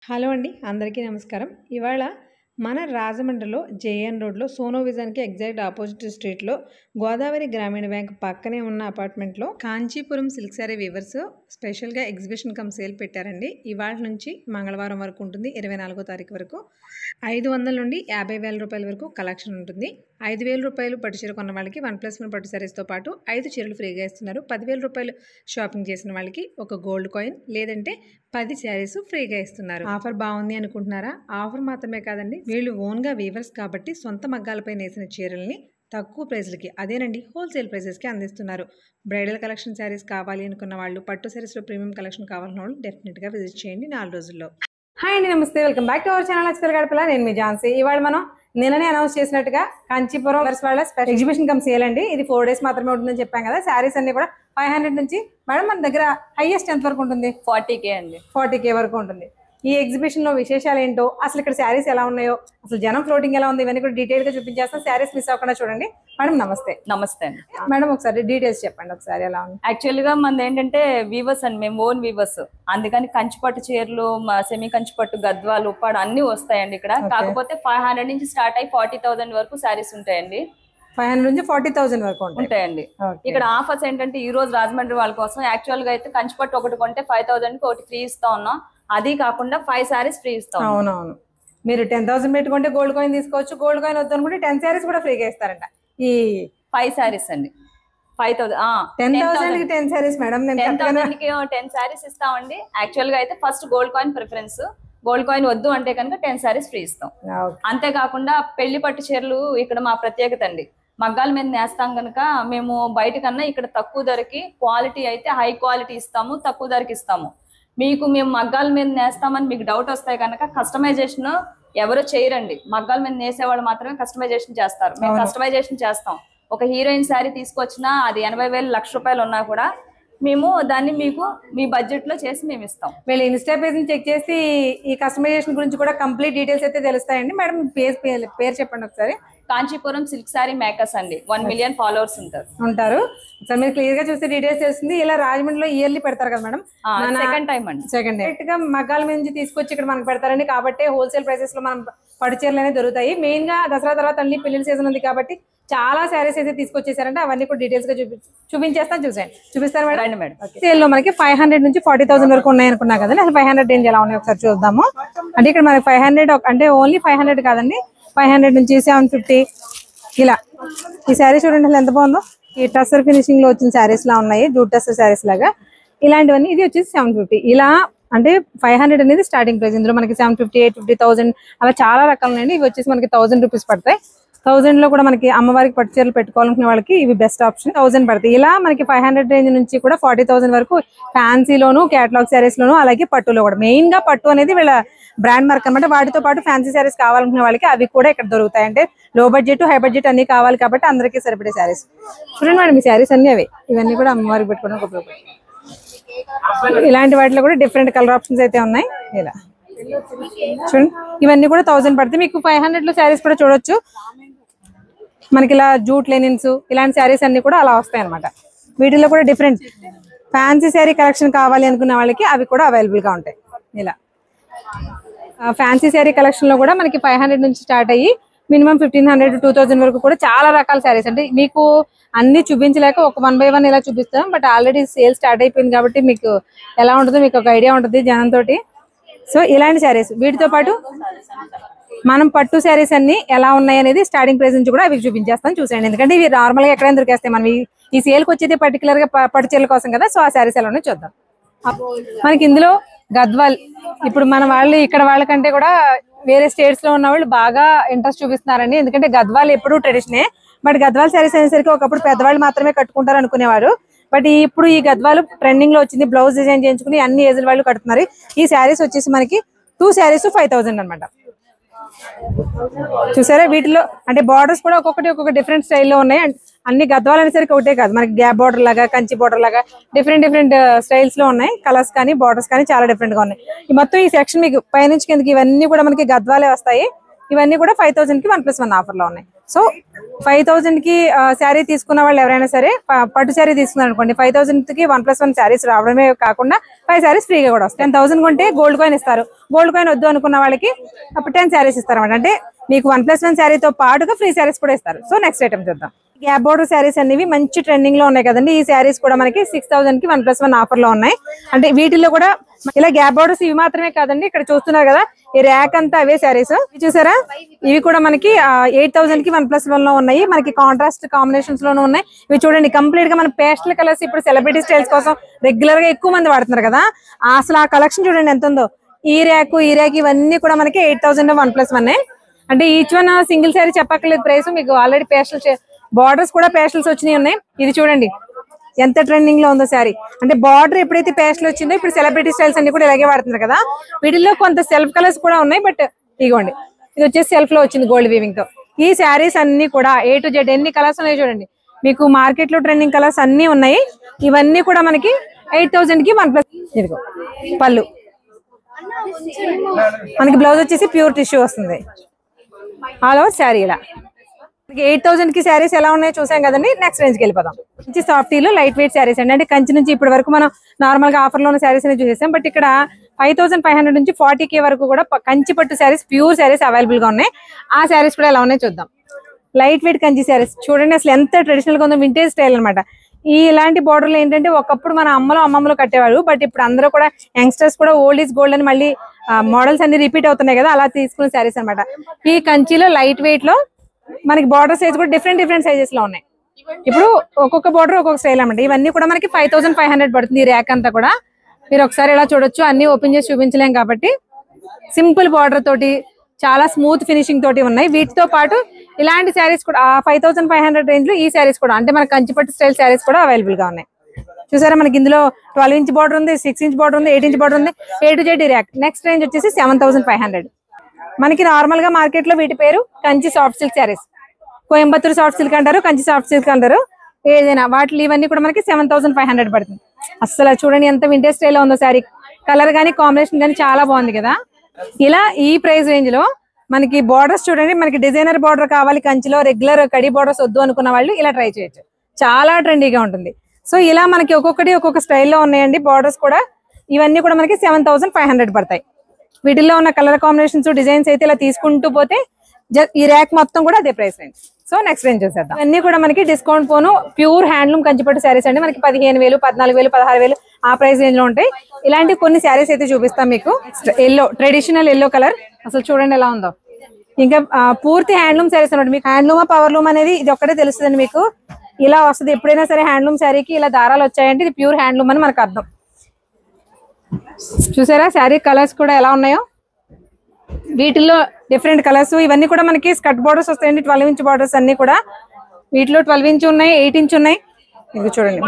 Hello అండి. అందరికీ నమస్కారం. ఇవాళ మన రాజమండ్రిలో జేఎన్ రోడ్‌లో సోనో విజన్‌కి ఎగ్జాక్ట్ అపోజిట్ స్ట్రీట్‌లో గోదావరి గ్రామీణ బ్యాంక్ పక్కనే ఉన్న అపార్ట్మెంట్‌లో కాంచీపురం సిల్క్ సారీ వీవర్స్ స్పెషల్‌గా ఎగ్జిబిషన్ కమ్ సేల్ పెట్టారండి. ఇవాళ నుంచి మంగళవారం వరకు ఉంటుంది. 24వ తారీఖు వరకు 500 నుండి 50,000 రూపాయల వరకు కలెక్షన్ ఉంటుంది. 5,000 రూపాయలు పట్టు చీర కొన్న వాళ్ళకి 1+1 పట్టు సారీస్‌తో పాటు 5 చీరలు ఫ్రీగా ఇస్తున్నారు. 10,000 రూపాయలు షాపింగ్ చేసిన వాళ్ళకి ఒక గోల్డ్ కాయిన్ లేదంటే 10 శారీస్ ఫ్రీగా ఇస్తున్నారు. ఆఫర్ బాగుంది అనుకుంటున్నారా? ఆఫర్ మాత్రమే కాదండి, వీళ్ళు ఓన్గా వీవర్స్ కాబట్టి సొంత మగ్గాలపై నేసిన చీరల్ని తక్కువ ప్రైజ్లకి, అదేనండి హోల్సేల్ ప్రైజెస్కి అందిస్తున్నారు. బ్రైడల్ కలెక్షన్ శారీస్ కావాలి అనుకున్న వాళ్ళు, పట్టు శారీస్లో ప్రీమియం కలెక్షన్ కావాలన్న వాళ్ళు డెఫినెట్గా విజిట్ చేయండి 4 రోజుల్లో. హాయ్ అండి, నమస్తే, welcome back to our channel Akshara Gadapala. నేను మీ ఝాన్సీ. ఇవాళ మనం నిన్ననే అనౌన్స్ చేసినట్టుగా కాంచీపురం వాళ్ళ స్పెషల్ ఎగ్జిబిషన్ కమ్ సేల్ అండి. ఇది 4 days మాత్రమే ఉంటుందని చెప్పాం కదా. శారీస్ అన్ని కూడా 500 నుంచి, మేడం మన దగ్గర హైయెస్ట్ ఎంత వరకు ఉంటుంది? 40K అండి. 40K వరకు ఉంటుంది. ఈ ఎగ్జిబిషన్ లో విశేషాలు ఏంటో, అసలు ఇక్కడ శారీస్ ఎలా ఉన్నాయో, అసలు జనం ఫ్లోటింగ్ ఎలా ఉంది, ఇవన్నీ కూడా డీటెయిల్ గా చూపించేస్తాం. శారీస్ మిస్ అవ్వకుండా చూడండి. మేడం నమస్తే. నమస్తే అండి. మేడం ఒకసారి డీటెయిల్స్ చెప్పండి ఒకసారి, ఎలా ఉంది? యాక్చువల్ గా మనది ఏంటంటే వీవర్స్ అండి, మేము ఓన్ వీవర్స్. అందుకని కంచిపట్టు చీరలు, సెమీ కంచిపట్టు, గద్వాలు, ఉప్పాడు అన్ని వస్తాయండి ఇక్కడ. కాకపోతే 500 నుంచి స్టార్ట్ అయ్యి 40,000 వరకు శారీస్ ఉంటాయండి. 500 నుంచి 40,000 వరకు ఉంటాయండి. ఇక్కడ ఆఫర్స్ ఏంటంటే ఈ రోజు రాజమండ్రి వాళ్ళ కోసం యాక్చువల్ గా అయితే కంచిపట్టు ఒకటి కొంటే 5,000 కి ఒకటి ఫ్రీ ఇస్తా ఉన్నాం. అది కాకుండా 5 శారీస్ ఫ్రీ ఇస్తాం. అవునవును, మీరు 10,000 పెట్టుకుంటే గోల్డ్ కాయిన్ తీసుకోవచ్చు. గోల్డ్ కాయిన్ వద్దు అనుకుంటే 10 శారీస్ కూడా ఫ్రీగా ఇస్తారంట. ఈ 5 శారీస్ అండి. 5,000 10,000 కి 10 శారీస్ మేడం. 10,000 కి 10 శారీస్ ఇస్తామండి. యాక్చువల్ గా అయితే first gold coin preference. Gold coin వద్దు అంటే కనుక 10 శారీస్ ఫ్రీ ఇస్తాం. అంతేకాకుండా పెళ్లి పట్టు చీరలు ఇక్కడ మా ప్రత్యేకత అండి. మగ్గాల మీద నేస్తాం కనుక మేము బయట కన్నా ఇక్కడ తక్కువ ధరకి క్వాలిటీ అయితే హై క్వాలిటీ ఇస్తాము, తక్కువ ధరకి ఇస్తాము. మీకు మేము మగ్గాల మీద నేస్తామని మీకు డౌట్ వస్తాయి కనుక కస్టమైజేషన్ ఎవరు చేయరండి. మగ్గాల మీద నేసేవాళ్ళు మాత్రమే కస్టమైజేషన్ చేస్తారు. మేము కస్టమైజేషన్ చేస్తాం. ఒక హీరోయిన్ శారీ తీసుకొచ్చినా అది 80,000 1,00,000 రూపాయలు ఉన్నా కూడా మేము దాన్ని మీకు మీ బడ్జెట్ లో చేసి మేము ఇస్తాం. వీళ్ళు ఇన్స్టా పేజ్ ని చెక్ చేసి ఈ కస్టమైజేషన్ గురించి కూడా కంప్లీట్ డీటెయిల్స్ అయితే తెలుస్తాయండి. మేడం పేరు చెప్పండి ఒకసారి. కాంచీపురం సిల్క్ సారీ మేకర్స్ అండి. 1 million ఫాలోవర్స్ ఉంటారు. సార్ మీరు క్లియర్ గా చూస్తే డీటెయిల్స్ తెలుస్తుంది. ఇలా రాజమండ్రిలో ఇయర్లీ పెడతారు కదా మేడం? సెకండ్ టైం అండి. సెకండ్ గా మగ్గాల మీద నుంచి తీసుకొచ్చి ఇక్కడ మనకు పెడతారండి. కాబట్టి హోల్సేల్ ప్రైసెస్ లో మనం పట్టు చీరలు అనేది దొరుకుతాయి. మెయిన్ గా దసరా తర్వాత అన్ని పెళ్లి సీజన్ ఉంది కాబట్టి చాలా శారీస్ అయితే తీసుకొచ్చేసారంటే అవన్నీ కూడా డీటెయిల్స్ గా చూపించేస్తాను. చూపిస్తాను మేడం. సేల్ లో మనకి 500 నుంచి 40,000 వరకు ఉన్నాయి అనుకున్నా కదండి. అసలు 500 రేంజ్ ఎలా ఉన్నాయి ఒకసారి చూద్దాము. అంటే ఇక్కడ మనకి 500 అంటే ఓన్లీ 500 కాదండి, 500 నుంచి 750 ఇలా. ఈ శారీ చూడండి అసలు ఎంత బాగుందో. ఈ టస్సర్ ఫినిషింగ్ లో వచ్చిన శారీస్ లా ఉన్నాయి, జూట్ టస్సర్ శారీస్ లాగా ఇలాంటివన్నీ. ఇది వచ్చేసి 750 ఇలా. అంటే 500 అనేది స్టార్టింగ్ ప్రైస్. ఇందులో మనకి 750, 850, 1000 అలా చాలా రకాలు ఉన్నాయండి. ఇవి వచ్చేసి మనకి 1000 రూపీస్ పడతాయి. 1000 లో కూడా మనకి అమ్మవారికి పట్టు చీరలు పెట్టుకోవాలనుకునే వాళ్ళకి ఇవి బెస్ట్ ఆప్షన్. 1000 పడతాయి. ఇలా మనకి 500 రేంజ్ నుంచి కూడా 40,000 వరకు ఫ్యాన్సీలోను, కేటలాగ్ శారీస్ లోను, అలాగే పట్టులో కూడా. మెయిన్ గా పట్టు అనేది వీళ్ళ బ్రాండ్ మార్క్ అనమాట. వాటితో పాటు ఫ్యాన్సీ శారీస్ కావాలనుకునే వాళ్ళకి అవి కూడా ఇక్కడ దొరుకుతాయి. అంటే లో బడ్జెట్, హై బడ్జెట్ అన్ని కావాలి కాబట్టి అందరికీ సరిపడే శారీస్. చూడండి మేడం, ఈ శారీస్ అన్ని అవే. ఇవన్నీ కూడా అమ్మవారికి పెట్టుకోవడానికి ఉపయోగపడతాయి. ఇలాంటి వాటిలో కూడా డిఫరెంట్ కలర్ ఆప్షన్స్ అయితే ఉన్నాయి. ఇలా చూడండి, ఇవన్నీ కూడా 1000 పడితే మీకు 500 లో శారీస్ కూడా చూడొచ్చు. మనకి ఇలా జూట్ లెనిన్స్ ఇలాంటి శారీస్ అన్ని కూడా అలా వస్తాయి అనమాట. వీటిలో కూడా డిఫరెంట్ ఫ్యాన్సీ శారీ కలెక్షన్ కావాలి అనుకున్న వాళ్ళకి అవి కూడా అవైలబుల్ గా ఉంటాయి. ఇలా ఫ్యాన్సీ శారీ కలెక్షన్ లో కూడా మనకి 500 నుంచి స్టార్ట్ అయ్యి మినిమం 1,500 to 2,000 వరకు కూడా చాలా రకాల శారీస్. అంటే మీకు అన్ని చూపించలేక ఒక 1 by 1 ఇలా చూపిస్తాం. బట్ ఆల్రెడీ సేల్ స్టార్ట్ అయిపోయింది కాబట్టి మీకు ఎలా ఉంటుందో మీకు ఒక ఐడియా ఉంటుంది జనంతో. సో ఇలాంటి శారీస్, వీటితో పాటు మనం పట్టు శారీస్ అన్ని ఎలా ఉన్నాయి అనేది స్టార్టింగ్ ప్రైస్ నుంచి కూడా అవి చూపించేస్తాను. చూసేయండి, ఎందుకంటే ఇవి నార్మల్ గా ఎక్కడైనా దొరికేస్తాయి. మనం ఈ సేల్కి వచ్చేది పర్టికులర్ గా పట్టు చీరల కోసం కదా. సో ఆ శారీస్ ఎలా ఉన్నాయో చూద్దాం. మనకి ఇందులో గద్వాల్, ఇప్పుడు మన వాళ్ళు ఇక్కడ వాళ్ళకంటే కూడా వేరే స్టేట్స్ లో ఉన్న వాళ్ళు బాగా ఇంట్రెస్ట్ చూపిస్తున్నారండి. ఎందుకంటే గద్వాల్ ఎప్పుడు ట్రెడిషనే. బట్ గద్వాల్ శారీస్ అనేసరికి ఒకప్పుడు పెద్దవాళ్ళు మాత్రమే కట్టుకుంటారు అనుకునేవారు. బట్ ఇప్పుడు ఈ గద్వాలు ట్రెండింగ్ లో వచ్చింది. బ్లౌజ్ డిజైన్ చేయించుకుని అన్ని ఏజ్ వాళ్ళు కడుతున్నారు. ఈ శారీస్ వచ్చేసి మనకి 2 శారీస్ 5,000 అనమాట. చూసారా, వీటిలో అంటే బార్డర్స్ కూడా ఒక్కొక్క డిఫరెంట్ స్టైల్లో ఉన్నాయి. అన్ని గద్వాలు అనేసరికి ఒకటే కాదు, మనకి గ్యాప్ బార్డర్ లాగా, కంచి బార్డర్ లాగా డిఫరెంట్ స్టైల్స్ లో ఉన్నాయి. కలర్స్ కానీ బార్డర్స్ కానీ చాలా డిఫరెంట్ గా ఉన్నాయి. ఈ మొత్తం ఈ సెక్షన్ మీకు పైనుంచి కిందకి ఇవన్నీ కూడా మనకి గద్వాలే వస్తాయి. ఇవన్నీ కూడా 5,000 కి 1+1 ఆఫర్ లో ఉన్నాయి. సో 5,000 కి శారీ తీసుకున్న వాళ్ళు ఎవరైనా సరే పట్టు శారీ తీసుకున్నారు అనుకోండి 5,000 కి 1+1 శారీస్ రావడమే కాకుండా 5 శారీస్ ఫ్రీగా కూడా వస్తాయి. 10,000 కొంటే గోల్డ్ కాయిన్ ఇస్తారు. గోల్డ్ కాయిన్ వద్దు అనుకున్న వాళ్ళకి అప్పుడు 10 శారీస్ ఇస్తారు అన్నమాట. అంటే మీకు 1+1 శారీతో పాటుగా ఫ్రీ శారీస్ కూడా ఇస్తారు. సో నెక్స్ట్ ఐటమ్ చూద్దాం. గ్యాప్ బోర్డర్ శారీస్ అనేవి మంచి ట్రెండింగ్ లో ఉన్నాయి కదండి. ఈ శారీస్ కూడా మనకి 6,000 కి 1+1 ఆఫర్ లో ఉన్నాయి. అంటే వీటిల్లో కూడా ఇలా గ్యాప్ బోర్డర్స్ ఇవి మాత్రమే కాదండి, ఇక్కడ చూస్తున్నారు కదా ఈ ర్యాక్ అంతా అవే శారీస్ చూసారా. ఇవి కూడా మనకి 8,000 కి 1+1 లో ఉన్నాయి. మనకి కాంట్రాస్ట్ కాంబినేషన్స్ లోనూ ఉన్నాయి. ఇవి చూడండి కంప్లీట్ గా మన పేస్టల్ కలర్స్ ఇప్పుడు సెలబ్రిటీ స్టైల్స్ కోసం రెగ్యులర్ గా ఎక్కువ మంది వాడుతున్నారు కదా. అసలు ఆ కలెక్షన్ చూడండి ఎంత ఉందో. ఈ ర్యాక్ ఇవన్నీ కూడా మనకి 8,000 1+1. అంటే ఈచ్ వన్ సింగిల్ శారీ చెప్పక్కర్లేదు ప్రైస్. మీకు ఆల్రెడీ పేస్టల్ బార్డర్స్ కూడా పేస్టల్స్ వచ్చినాయి ఉన్నాయి. ఇది చూడండి ఎంత ట్రెండింగ్ లో ఉందో శారీ. అంటే బార్డర్ ఎప్పుడైతే పేస్టల్ వచ్చిందో ఇప్పుడు సెలబ్రిటీ స్టైల్స్ అన్ని కూడా ఇలాగే వాడుతున్నారు కదా. వీటిల్లో కొంత సెల్ఫ్ కలర్స్ కూడా ఉన్నాయి. బట్ ఇదిగోండి ఇది వచ్చేసి సెల్ఫ్ లో వచ్చింది గోల్డ్ వీవింగ్ తో. ఈ శారీస్ అన్ని కూడా A to Z ఎన్ని కలర్స్ ఉన్నాయి చూడండి. మీకు మార్కెట్ లో ట్రెండింగ్ కలర్స్ అన్ని ఉన్నాయి. ఇవన్నీ కూడా మనకి 8,000 కి 1+. ఇదిగో పళ్ళు, మనకి బ్లౌజ్ వచ్చేసి ప్యూర్ టిష్యూ వస్తుంది. ఆల్ ఓవర్ శారీ ఇలా 8,000 కి శారీస్ ఎలా ఉన్నాయో చూసాం కదండి. నెక్స్ట్ రేంజ్ కి వెళ్ళిపోదాం. మంచి సాఫ్టీలో లైట్ వెయిట్ శారీస్ అండి. అంటే కంచి నుంచి ఇప్పటి వరకు మనం నార్మల్ గా ఆఫర్ లో ఉన్న శారీస్ అనేది చూసేసాం. బట్ ఇక్కడ 5,500 నుంచి 40K వరకు కూడా కంచి పట్టు శారీస్, ప్యూర్ శారీస్ అవైలబుల్ గా ఉన్నాయి. ఆ శారీస్ కూడా ఎలా ఉన్నాయో చూద్దాం. లైట్ వెయిట్ కంచి శారీస్ చూడండి అసలు ఎంత ట్రెడిషనల్ గా ఉందో. వింటేజ్ స్టైల్ అనమాట. ఇలాంటి బోర్డర్లు ఏంటంటే ఒకప్పుడు మన అమ్మమ్మలు కట్టేవారు. బట్ ఇప్పుడు అందరూ కూడా యంగ్స్టర్స్ కూడా ఓల్డ్ ఈజ్ గోల్డ్ అని మళ్ళీ మోడల్స్ అన్ని రిపీట్ అవుతున్నాయి కదా, అలా తీసుకున్న శారీస్ అనమాట. ఈ కంచిలో లైట్ వెయిట్ లో మనకి బార్డర్ సైజ్ కూడా డిఫరెంట్ సైజెస్ లో ఉన్నాయి. ఇప్పుడు ఒక్కొక్క బార్డర్ ఒక్కొక్క స్టైల్ అన్నమాట. ఇవన్నీ కూడా మనకి 5,500 పడుతుంది. ఈ ర్యాక్ అంతా కూడా మీరు ఒకసారి ఇలా చూడొచ్చు. అన్ని ఓపెన్ చేసి చూపించలేం కాబట్టి సింపుల్ బార్డర్ తోటి చాలా స్మూత్ ఫినిషింగ్ తోటి ఉన్నాయి. వీటితో పాటు ఇలాంటి శారీస్ కూడా 5,500 రేంజ్ లో ఈ శారీస్ కూడా అంటే మన కంచిపట్టు స్టైల్ శారీస్ కూడా అవైలబుల్ గా ఉన్నాయి. చూసారా మనకి ఇందులో 12 ఇంచ్ బార్డర్ ఉంది, 6 ఇంచ్ బార్డర్ ఉంది, 8 ఇంచ్ బార్డర్ ఉంది. A to Z rack. Next range వచ్చేసి 7,500. మనకి నార్మల్ గా మార్కెట్ లో వీటి పేరు Kanchi soft silk saris, Coimbatore soft silk అంటారు, కంచి సాఫ్ట్ సిల్క్ అంటారు, ఏదైనా వాటిలో ఇవన్నీ కూడా మనకి 7,500 పడుతుంది. అసలు చూడండి ఎంత వింటేజ్ స్టైల్ లో ఉందో శారీ. కలర్ గానీ కాంబినేషన్ గానీ చాలా బాగుంది కదా. ఇలా ఈ ప్రైస్ రేంజ్ లో మనకి బార్డర్స్ చూడండి. మనకి డిజైనర్ బార్డర్ కావాలి కంచిలో, రెగ్యులర్ కడి బార్డర్స్ వద్దు అనుకున్న వాళ్ళు ఇలా ట్రై చేయొచ్చు. చాలా ట్రెండీగా ఉంటుంది. సో ఇలా మనకి ఒక్కొక్కటి ఒక్కొక్క స్టైల్లో ఉన్నాయండి బార్డర్స్ కూడా. ఇవన్నీ కూడా మనకి 7,500 పడతాయి. వీటిల్లో ఉన్న కలర్ కాంబినేషన్స్ డిజైన్స్ అయితే ఇలా తీసుకుంటూ పోతే ఈ ర్యాక్ మొత్తం కూడా అదే price range. So next range చూసేద్దాం. అన్ని కూడా మనకి డిస్కౌంట్ పోను ప్యూర్ హ్యాండ్లూమ్ కంచిపట్టు శారీస్ అండి. మనకి 15,000, 14,000, 16,000 ఆ ప్రైస్ రేంజ్ లో ఉంటాయి. ఇలాంటి కొన్ని శారీస్ అయితే చూపిస్తాం మీకు. ఎల్లో, ట్రెడిషనల్ ఎల్లో కలర్ అసలు చూడండి ఎలా ఉందో. ఇంకా పూర్తి హ్యాండ్లూమ్ శారీస్ అన్నమాట. మీకు హ్యాండ్లూమా పవర్లూమ్ అనేది ఇది ఒక్కటే తెలుస్తుందండి మీకు. ఇలా వస్తుంది ఎప్పుడైనా సరే హ్యాండ్లూమ్ శారీకి ఇలా దారాలు వచ్చాయంటే ఇది ప్యూర్ హ్యాండ్లూమ్ అని మనకు అర్థం. చూసారా శారీ కలర్స్ కూడా ఎలా ఉన్నాయో. వీటిల్లో డిఫరెంట్ కలర్స్. ఇవన్నీ కూడా మనకి స్కర్ట్ బార్డర్స్ వస్తాయండి. 12 ఇంచ్ బార్డర్స్ అన్ని కూడా. వీటిలో 12 ఇంచ్ ఉన్నాయి, 8 ఇంచ్ ఉన్నాయి. ఇది చూడండి.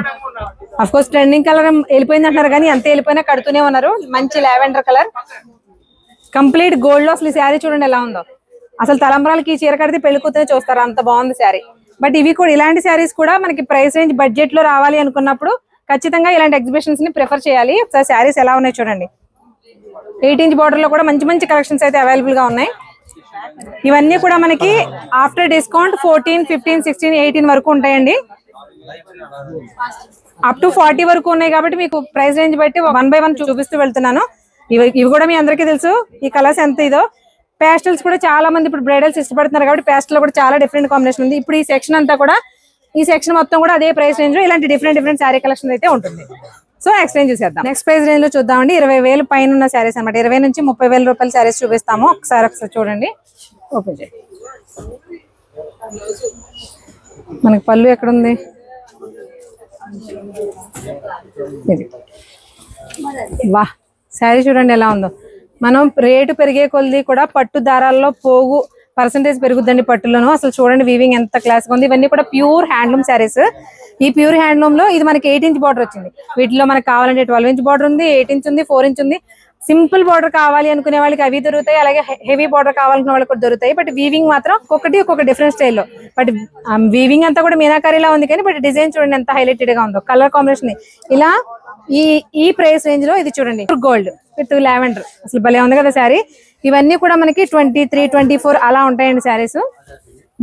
అఫ్ కోర్స్ ట్రెండింగ్ కలర్ వెళ్ళిపోయింది అంటున్నారు కానీ అంతే వెళ్ళిపోయినా కడుతూనే ఉన్నారు. మంచి లావెండర్ కలర్ కంప్లీట్ గోల్డ్ లో. అసలు ఈ శారీ చూడండి ఎలా ఉందో. అసలు తలంబరాలకి ఈ చీర కడితే పెళ్లి కూతురే చూస్తారు, అంత బాగుంది శారీ. బట్ ఇవి కూడా ఇలాంటి శారీస్ కూడా మనకి ప్రైస్ రేంజ్ బడ్జెట్ లో రావాలి అనుకున్నప్పుడు ఖచ్చితంగా ఇలాంటి ఎగ్జిబిషన్స్ ని ప్రిఫర్ చేయాలి. ఒకసారి శారీస్ ఎలా ఉన్నాయి చూడండి. 8 ఇంచ్ బార్డర్ లో కూడా మంచి మంచి కలెక్షన్స్ అయితే అవైలబుల్ గా ఉన్నాయి. ఇవన్నీ కూడా మనకి ఆఫ్టర్ డిస్కౌంట్ 14, 15, 16, 18 వరకు ఉంటాయండి. అప్ టు 40 వరకు ఉన్నాయి కాబట్టి మీకు ప్రైస్ రేంజ్ బట్టి 1 by 1 చూపిస్తూ వెళ్తున్నాను. ఇవి కూడా మీ అందరికీ తెలుసు ఈ కలర్స్ ఎంత ఇదో. పేస్టల్స్ కూడా చాలా మంది ఇప్పుడు బ్రైడల్స్ ఇష్టపడుతున్నారు కాబట్టి పేస్టల్ కూడా చాలా డిఫరెంట్ కాంబినేషన్ ఉంది. ఇప్పుడు ఈ సెక్షన్ అంతా కూడా ఈ సెక్షన్ మొత్తం కూడా అదే ప్రైస్ రేంజ్ లో ఇలాంటి డిఫరెంట్ శారీ కలెక్షన్ అయితే ఉంటుంది. సో నెక్స్ట్ రేంజ్ చూసేద్దాం. నెక్స్ట్ ప్రైస్ రేంజ్ లో చూద్దామండి. 20,000 పైన ఉన్న శారీస్ అనమాట. 20 నుంచి 30,000 రూపాయల శారీస్ చూపిస్తాము. ఒకసారి చూడండి. ఓపెన్ చేయండి. మనకి పళ్ళు ఎక్కడుంది? వా శారీ చూడండి ఎలా ఉందో. మనం రేటు పెరిగే కొద్ది కూడా పట్టు దారాల్లో పోగు పర్సెంటేజ్ పెరుగుద్దండి పట్టులోను. అసలు చూడండి వీవింగ్ ఎంత క్లాస్ ఉంది. ఇవన్నీ కూడా ప్యూర్ హ్యాండ్లూమ్ శారీస్. ఈ ప్యూర్ హ్యాండ్లూమ్ లో ఇది మనకి 8 ఇంచ్ బార్డర్ వచ్చింది. వీటిలో మనకి కావాలంటే 12 ఇంచ్ బార్డర్ ఉంది, 8 ఇంచ్ ఉంది, 4 ఇంచ్ ఉంది. సింపుల్ బార్డర్ కావాలి అనుకునే వాళ్ళకి అవి దొరుకుతాయి, అలాగే హెవీ బార్డర్ కావాలనుకునే వాళ్ళకి కూడా దొరుకుతాయి. బట్ వీవింగ్ మాత్రం ఒక్కొక్క డిఫరెంట్ స్టైల్లో. బట్ వీవింగ్ అంతా కూడా మీనాకారీలా ఉంది కానీ బట్ డిజైన్ చూడండి ఎంత హైలైటెడ్ గా ఉందో. కలర్ కాంబినేషన్ ఇలా ఈ ప్రైస్ రేంజ్ లో ఇది చూడండి గోల్డ్ విత్ లావెండర్. అసలు భలే ఉంది కదా శారీ. ఇవన్నీ కూడా మనకి 23, 24 అలా ఉంటాయండి శారీస్.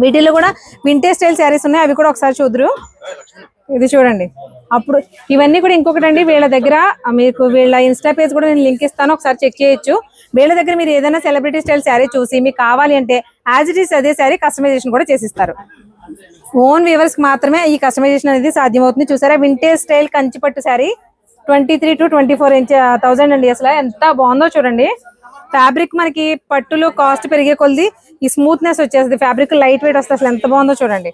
వీటిలో కూడా వింటేజ్ స్టైల్ శారీస్ ఉన్నాయి, అవి కూడా ఒకసారి చూద్దరు. ఇది చూడండి. అప్పుడు ఇవన్నీ కూడా ఇంకొకటి అండి, వీళ్ళ దగ్గర మీకు వీళ్ళ ఇన్స్టా పేజ్ కూడా నేను లింక్ ఇస్తాను, ఒకసారి చెక్ చేయొచ్చు. వీళ్ళ దగ్గర మీరు ఏదైనా సెలబ్రిటీ స్టైల్ శారీ చూసి మీకు కావాలి అంటే యాజ్ ఇట్ ఈస్ అదే శారీ కస్టమైజేషన్ కూడా చేసిస్తారు. ఓన్ వ్యూవర్స్ కి మాత్రమే ఈ కస్టమైజేషన్ అనేది సాధ్యమవుతుంది. చూసారా vintage style Kanchipattu sari 23 to 24,000 అండి. అసలు ఎంత బాగుందో చూడండి. ఫ్యాబ్రిక్ మనకి పట్టులో కాస్ట్ పెరిగే కొద్ది ఈ స్మూత్నెస్ వచ్చేస్తుంది, ఫ్యాబ్రిక్ లైట్ వెయిట్ వస్తుంది. అసలు ఎంత బాగుందో చూడండి.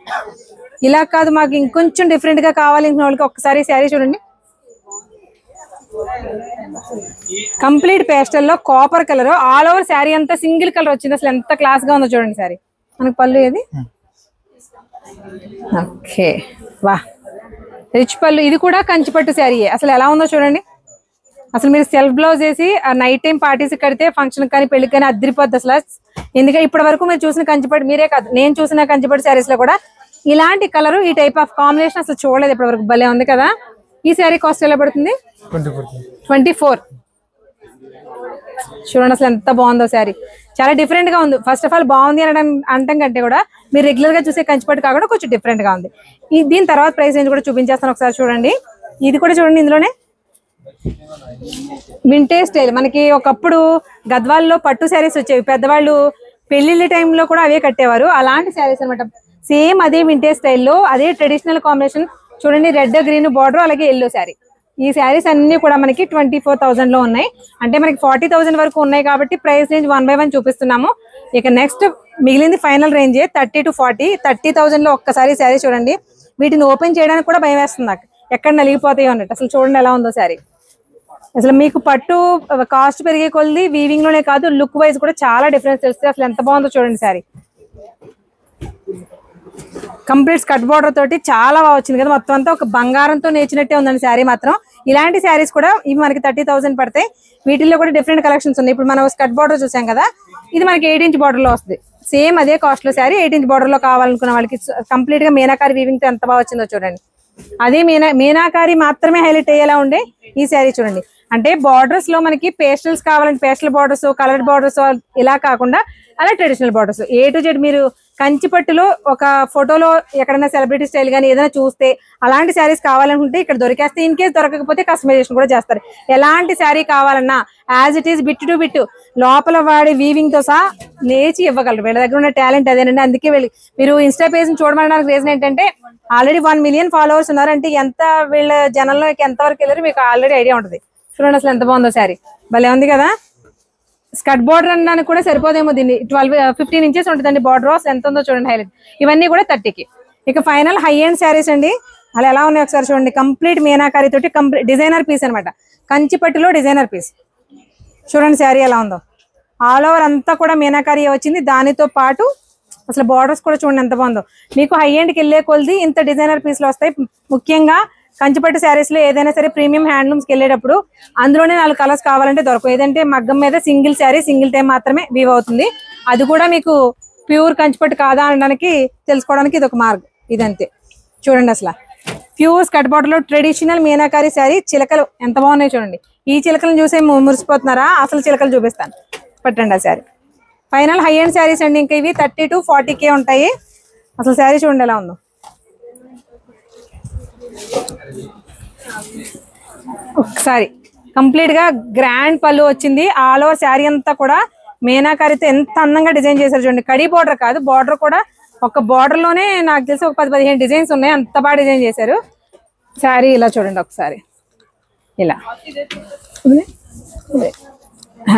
ఇలా కాదు మాకు ఇంకొంచెం డిఫరెంట్ గా కావాలనుకున్న వాళ్ళకి ఒక్కసారి శారీ చూడండి. కంప్లీట్ పేస్టల్ లో copper colour all over sari అంతా సింగిల్ కలర్ వచ్చింది. అసలు ఎంత క్లాస్ గా ఉందో చూడండి శారీ. మనకి పళ్ళు ఏది, ఓకే వా రిచ్ పళ్ళు. ఇది కూడా కంచిపట్టు శారీ. అసలు ఎలా ఉందో చూడండి. అసలు మీరు సెల్ఫ్ బ్లౌజ్ వేసి నైట్ టైం పార్టీస్ కడితే ఫంక్షన్ కానీ పెళ్లికి కానీ అద్దరిపోద్ది అసలు. ఎందుకంటే ఇప్పటి వరకు మీరు చూసిన కంచిపట్టు, మీరే కాదు నేను చూసిన కంచిపట్టు శారీస్ లో కూడా ఇలాంటి కలర్ ఈ టైప్ ఆఫ్ కాంబినేషన్ అసలు చూడలేదు ఇప్పటి వరకు. భలే ఉంది కదా. ఈ శారీ కాస్ట్ ఎలా పడుతుంది? 24. చూడండి అసలు ఎంత బాగుందో శారీ. చాలా డిఫరెంట్ గా ఉంది. ఫస్ట్ ఆఫ్ ఆల్ బాగుంది అని అంటాం కంటే కూడా మీరు రెగ్యులర్ గా చూసే కంచిపట్టు కాకుండా కొంచెం డిఫరెంట్ గా ఉంది. దీని తర్వాత ప్రైస్ రేంజ్ కూడా చూపించేస్తాను ఒకసారి చూడండి. ఇది కూడా చూడండి, ఇందులోనే వింటేజ్ స్టైల్. మనకి ఒకప్పుడు గద్వాల్లో పట్టు శారీస్ వచ్చేవి, పెద్దవాళ్ళు పెళ్లిళ్ళ టైంలో కూడా అవే కట్టేవారు. అలాంటి శారీస్ అనమాట. సేమ్ అదే వింటేజ్ స్టైల్లో అదే ట్రెడిషనల్ కాంబినేషన్. చూడండి రెడ్ గ్రీన్ బార్డర్, అలాగే ఎల్లో శారీ. ఈ శారీస్ అన్ని కూడా మనకి 24,000 లో ఉన్నాయి. అంటే మనకి 40,000 వరకు ఉన్నాయి కాబట్టి ప్రైస్ రేంజ్ 1 by 1 చూపిస్తున్నాము. ఇక నెక్స్ట్ మిగిలింది ఫైనల్ రేంజే 30 to 40. 30,000 లో ఒక్కసారి శారీ చూడండి. వీటిని ఓపెన్ చేయడానికి కూడా భయం వేస్తుంది నాకు, ఎక్కడ నలిగిపోతాయో అన్నట్టు. అసలు చూడండి ఎలా ఉందో శారీ. అసలు మీకు పట్టు కాస్ట్ పెరిగే కొద్ది వీవింగ్ లోనే కాదు లుక్ వైజ్ కూడా చాలా డిఫరెన్స్ తెలుస్తుంది. అసలు ఎంత బాగుందో చూడండి శారీ. కంప్లీట్ స్కర్ట్ బార్డర్ తోటి చాలా బాగా వచ్చింది కదా. మొత్తం అంతా ఒక బంగారంతో నేర్చినట్టే ఉందండి శారీ మాత్రం. ఇలాంటి శారీస్ కూడా ఇవి మనకి 30,000 పడతాయి. వీటిల్లో కూడా డిఫరెంట్ కలెక్షన్స్ ఉన్నాయి. ఇప్పుడు మనం స్కర్ట్ బార్డర్ చూసాం కదా, ఇది మనకి 8 inch బార్డర్ లో వస్తుంది. సేమ్ అదే కాస్ట్ లో శారీ 8 inch బార్డర్ లో కావాలనుకున్న వాళ్ళకి కంప్లీట్ గా మీనాకారి వీవింగ్ తో ఎంత బాగా వచ్చిందో చూడండి. అదే మీనాకారి మాత్రమే హైలైట్ అయ్యేలా ఉండే ఈ శారీ చూడండి. అంటే బార్డర్స్ లో మనకి పేస్టల్స్ కావాలంటే పేస్టల్ బార్డర్స్, కలర్ బార్డర్స్ ఇలా కాకుండా అలా traditional borders A to Z. మీరు కంచిపట్టులో ఒక ఫోటోలో ఎక్కడైనా సెలబ్రిటీ స్టైల్ కానీ ఏదైనా చూస్తే అలాంటి శారీస్ కావాలనుకుంటే ఇక్కడ దొరికేస్తే, ఇన్ కేసు దొరకకపోతే కస్టమైజేషన్ కూడా చేస్తారు. ఎలాంటి శారీ కావాలన్నా as it is bit to bit లోపల వాడి వీవింగ్ తో సహా నేచి ఇవ్వగలరు. వీళ్ళ దగ్గర ఉన్న టాలెంట్ అదేనండి. అందుకే మీరు ఇన్స్టా పేజ్ చూడమనడానికి రీజన్ ఏంటంటే ఆల్రెడీ 1 million ఫాలోవర్స్ ఉన్నారు. అంటే ఎంత వీళ్ళ జనంలోకి ఎంత వరకు వెళ్ళారు మీకు ఆల్రెడీ ఐడియా ఉంటుంది. చూడండి అసలు ఎంత బాగుందో శారీ. భలే ఉంది కదా. స్కర్ట్ బార్డర్ అనడానికి కూడా సరిపోదేమో. దీన్ని 15 inches ఉంటుందండి బార్డర్. అసలు ఎంత ఉందో చూడండి హైలైట్. ఇవన్నీ కూడా 30కి. ఇక ఫైనల్ హై ఎండ్ శారీస్ అండి. అలా ఎలా ఉన్నాయి ఒకసారి చూడండి. కంప్లీట్ మీనాకారి తోటి కంప్లీట్ డిజైనర్ పీస్ అనమాట. కంచిపట్టులో డిజైనర్ పీస్. చూడండి శారీ ఎలా ఉందో. ఆల్ ఓవర్ అంతా కూడా మీనాకారి వచ్చింది. దానితో పాటు అసలు బార్డర్స్ కూడా చూడండి ఎంత బాగుందో. మీకు హై ఎండ్కి వెళ్ళే కొద్ది ఇంత డిజైనర్ పీస్లు వస్తాయి. ముఖ్యంగా కంచిపట్టు శారీస్ లో ఏదైనా సరే ప్రీమియం హ్యాండ్లూమ్స్ కి వెళ్ళేటప్పుడు అందులోనే 4 కలర్స్ కావాలంటే దొరకవు. ఏదంటే మగ్గం మీద సింగిల్ శారీ సింగిల్ టైం మాత్రమే వీవ్ అవుతుంది. అది కూడా మీకు ప్యూర్ కంచిపట్టు కాదా అనడానికి తెలుసుకోవడానికి ఇది ఒక మార్గం. ఇదంతే చూడండి. అసలు ప్యూర్ స్కర్ట్ బార్డర్ లో ట్రెడిషనల్ మీనాకారి శారీ. చిలకలు ఎంత బాగున్నాయి చూడండి. ఈ చిలకలను చూసే మురిసిపోతున్నారా? అసలు చిలకలు చూపిస్తాను, పట్టండి ఆ sari. Final high end saris అండి. ఇంకా ఇవి 30 to 40K ఉంటాయి. అసలు శారీ చూడండి ఎలా ఉందో. ఒకసారి కంప్లీట్ గా గ్రాండ్ పళ్ళు వచ్చింది. ఆల్ ఓవర్ శారీ అంతా కూడా మీనాకారితో ఎంత అందంగా డిజైన్ చేశారు చూడండి. కడి బార్డర్ కాదు, బార్డర్ కూడా ఒక బార్డర్ లోనే నాకు తెలిసి ఒక 10-15 డిజైన్స్ ఉన్నాయి. అంత బాగా డిజైన్ చేశారు. శారీ ఇలా చూడండి ఒకసారి. ఇలా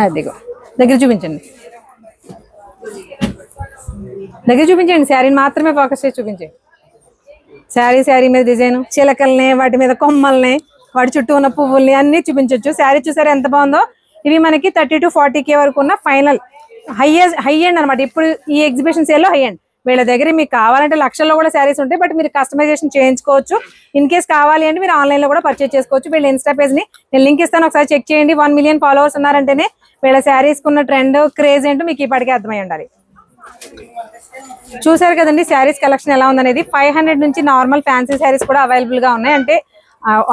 అదిగో దగ్గర చూపించండి, దగ్గర చూపించండి. శారీని మాత్రమే ఫోకస్ చేసి చూపించండి. శారీ మీద డిజైన్, చిలకల్ని, వాటి మీద కొమ్మల్ని, వాటి చుట్టూ ఉన్న పువ్వుల్ని అన్ని చూపించవచ్చు. శారీ చూసారా ఎంత బాగుందో. ఇవి మనకి 30 to 40K వరకు ఉన్న ఫైనల్ హై ఎండ్ అనమాట. ఇప్పుడు ఈ ఎగ్జిబిషన్ సేల్ లో హై ఎండ్. వీళ్ళ దగ్గర మీకు కావాలంటే లక్షల్లో కూడా శారీస్ ఉంటాయి. బట్ మీరు కస్టమైజేషన్ చేయించుకోవచ్చు. ఇన్ కేస్ కావాలి అంటే మీరు ఆన్లైన్ లో కూడా పర్చేజ్ చేసుకోవచ్చు. వీళ్ళ ఇన్స్టా పేజ్ ని నేను లింక్ ఇస్తాను, ఒకసారి చెక్ చేయండి. 1 million ఫాలోవర్స్ ఉన్నారంటేనే వీళ్ళ శారీస్ కున్న ట్రెండ్ క్రేజ్ ఏంటో మీకు ఇప్పటికే అర్థమై ఉండాలి. చూసారు కదండి శారీస్ కలెక్షన్ ఎలా ఉందనేది. 500 నుంచి నార్మల్ ఫ్యాన్సీ శారీస్ కూడా అవైలబుల్ గా ఉన్నాయి. అంటే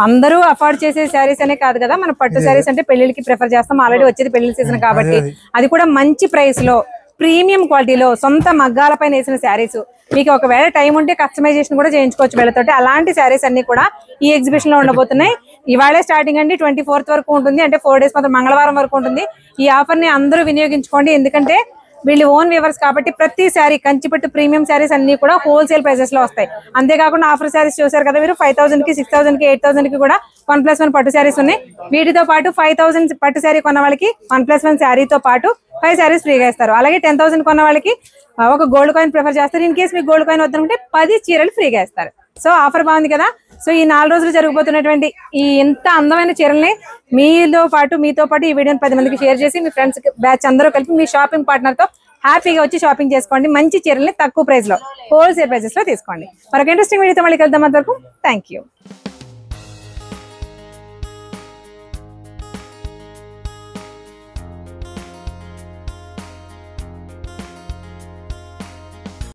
అందరూ అఫోర్డ్ చేసే శారీస్ అనే కాదు కదా, మన పట్టు శారీస్ అంటే పెళ్లిళ్ళకి ప్రిఫర్ చేస్తాం. ఆల్రెడీ వచ్చేది పెళ్లి సీజన్ కాబట్టి అది కూడా మంచి ప్రైస్ లో ప్రీమియం క్వాలిటీలో సొంత మగ్గాల పైన వేసిన శారీస్, మీకు ఒకవేళ టైం ఉంటే కస్టమైజేషన్ కూడా చేయించుకోవచ్చు వీళ్ళతోటి. అలాంటి శారీస్ అన్ని కూడా ఈ ఎగ్జిబిషన్ లో ఉండబోతున్నాయి. ఇవాళే స్టార్టింగ్ అండి, 24th వరకు ఉంటుంది, అంటే 4 days మాత్రం, మంగళవారం వరకు ఉంటుంది. ఈ ఆఫర్ ని అందరూ వినియోగించుకోండి, ఎందుకంటే వీళ్ళు ఓన్ వ్యూవర్స్ కాబట్టి ప్రతి శారీ కంచిపట్టు ప్రీమియం శారీస్ అన్ని కూడా హోల్సేల్ ప్రైసెస్ లో వస్తాయి. అంతేకాకుండా ఆఫర్ శారీస్ చూసారు కదా మీరు, 5,000 కి 6,000 కి 8,000 కి కూడా 1+1 పట్టు శారీస్ ఉన్నాయి. వీటితో పాటు 5,000 పట్టు శారీ కొన్న వాళ్ళకి 1+1 శారీతో పాటు 5 శారీస్ ఫ్రీగా ఇస్తారు. అలాగే 10,000 కొన్న వాళ్ళకి ఒక గోల్డ్ కాయిన్ ప్రిఫర్ చేస్తారు. ఇన్ కేసు మీకు గోల్డ్ కాయిన్ వద్దనుకుంటే 10 చీరలు ఫ్రీగా ఇస్తారు. సో ఆఫర్ బాగుంది కదా. సో ఈ 4 రోజులు జరగబోతున్నటువంటి ఈ ఇంత అందమైన చీరల్ని మీతో పాటు ఈ వీడియోని 10 మందికి షేర్ చేసి మీ ఫ్రెండ్స్ బ్యాచ్ అందరూ కలిపి మీ షాపింగ్ పార్ట్నర్ తో హ్యాపీగా వచ్చి షాపింగ్ చేసుకోండి. మంచి చీరల్ని తక్కువ ప్రైస్ లో హోల్సేల్ ప్రైసెస్ లో తీసుకోండి. మరొక ఇంట్రెస్టింగ్ వీడియోతో మళ్ళీ కలుద్దాం. అంతవరకు థ్యాంక్ యూ.